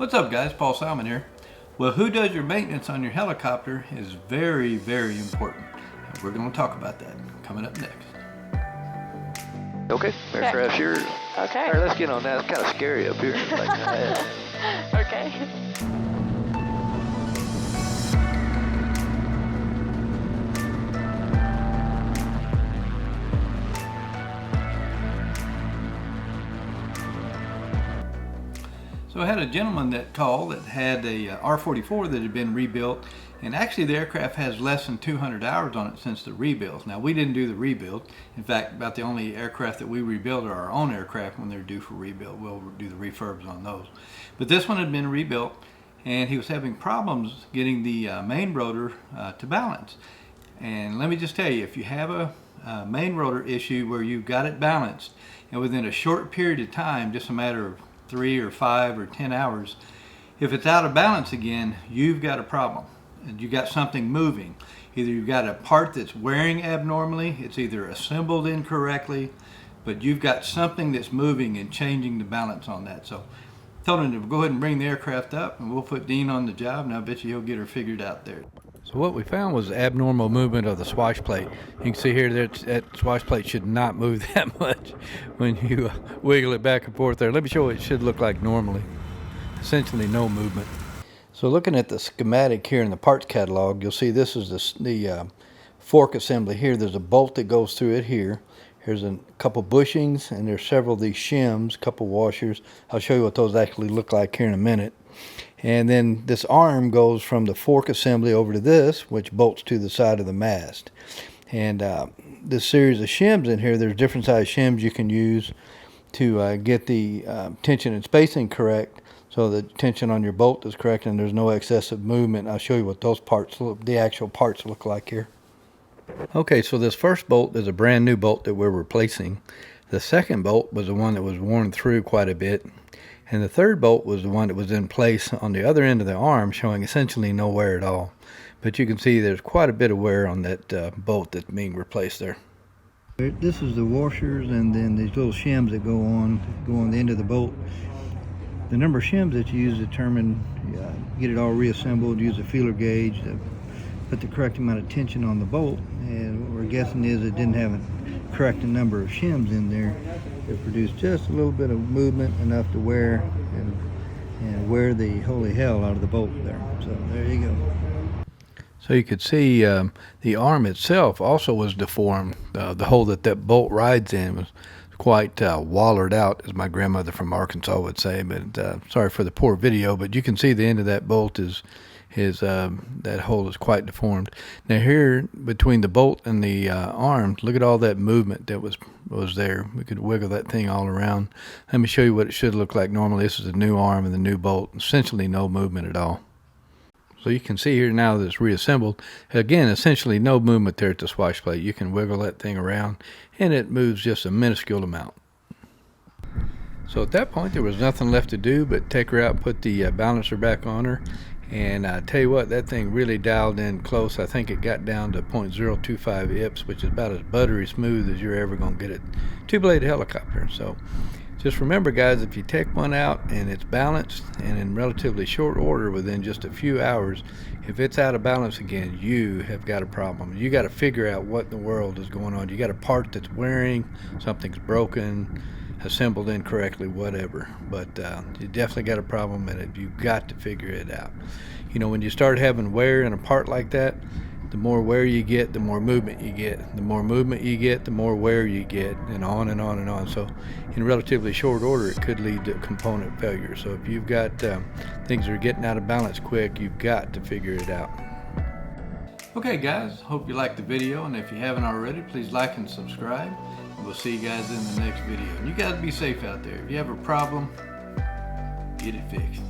What's up guys, Paul Salmon here. Well, who does your maintenance on your helicopter is very, very important. And we're going to talk about that coming up next. Okay, aircraft here. Okay. All right, let's get on that. It's kind of scary up here. Okay. So I had a gentleman that called that had a R-44 that had been rebuilt, and actually the aircraft has less than 200 hours on it since the rebuild. Now we didn't do the rebuild. In fact, about the only aircraft that we rebuild are our own aircraft when they're due for rebuild. We'll do the refurbs on those. But this one had been rebuilt, and he was having problems getting the main rotor to balance. And let me just tell you, if you have a main rotor issue where you've got it balanced, and within a short period of time, just a matter of 3 or 5 or 10 hours, if it's out of balance again, you've got a problem. And you got something moving. Either you've got a part that's wearing abnormally, it's either assembled incorrectly, but you've got something that's moving and changing the balance on that. So I told him to go ahead and bring the aircraft up, and we'll put Dean on the job, and I bet you he'll get her figured out there. So what we found was abnormal movement of the swash plate. You can see here that swash plate should not move that much when you wiggle it back and forth there. Let me show you what it should look like normally. Essentially no movement. So looking at the schematic here in the parts catalog, you'll see this is the fork assembly here. There's a bolt that goes through it here. Here's a couple bushings, and there's several of these shims, a couple washers. I'll show you what those actually look like here in a minute. And then this arm goes from the fork assembly over to this, which bolts to the side of the mast. And this series of shims in here, there's different size shims you can use to get the tension and spacing correct, so the tension on your bolt is correct and there's no excessive movement. I'll show you what those parts, the actual parts look like here. Okay, so this first bolt is a brand new bolt that we're replacing. The second bolt was the one that was worn through quite a bit. And the third bolt was the one that was in place on the other end of the arm, showing essentially no wear at all. But you can see there's quite a bit of wear on that bolt that's being replaced there. This is the washers, and then these little shims that go on the end of the bolt. The number of shims that you use determine, get it all reassembled, use a feeler gauge to put the correct amount of tension on the bolt. And what we're guessing is it didn't have a correct number of shims in there. It produced just a little bit of movement, enough to wear and wear the holy hell out of the bolt there. So there you go. So you could see the arm itself also was deformed. The hole that bolt rides in was quite wallered out, as my grandmother from Arkansas would say. But sorry for the poor video, but you can see the end of that bolt that hole is quite deformed. Now here between the bolt and the arm, look at all that movement that was there. We could wiggle that thing all around. Let me show you what it should look like normally. This is the new arm and the new bolt. Essentially no movement at all. So you can see here now that it's reassembled. Again, essentially no movement there at the swash plate. You can wiggle that thing around and it moves just a minuscule amount. So at that point there was nothing left to do but take her out, put the balancer back on her. And I tell you what, that thing really dialed in close. I think it got down to 0.025 IPS, which is about as buttery smooth as you're ever going to get a two-blade helicopter. So just remember, guys, if you take one out and it's balanced and in relatively short order within just a few hours, if it's out of balance again, you have got a problem. You got to figure out what in the world is going on. You got a part that's wearing, something's broken, assembled incorrectly, whatever, but you definitely got a problem in it. You've got to figure it out. You know, when you start having wear in a part like that, the more wear you get, the more movement you get. The more movement you get, the more wear you get, and on and on and on. So in relatively short order, it could lead to component failure. So if you've got things that are getting out of balance quick, you've got to figure it out. Okay guys, hope you liked the video, and if you haven't already, please like and subscribe. We'll see you guys in the next video. And you guys be safe out there. If you have a problem, get it fixed.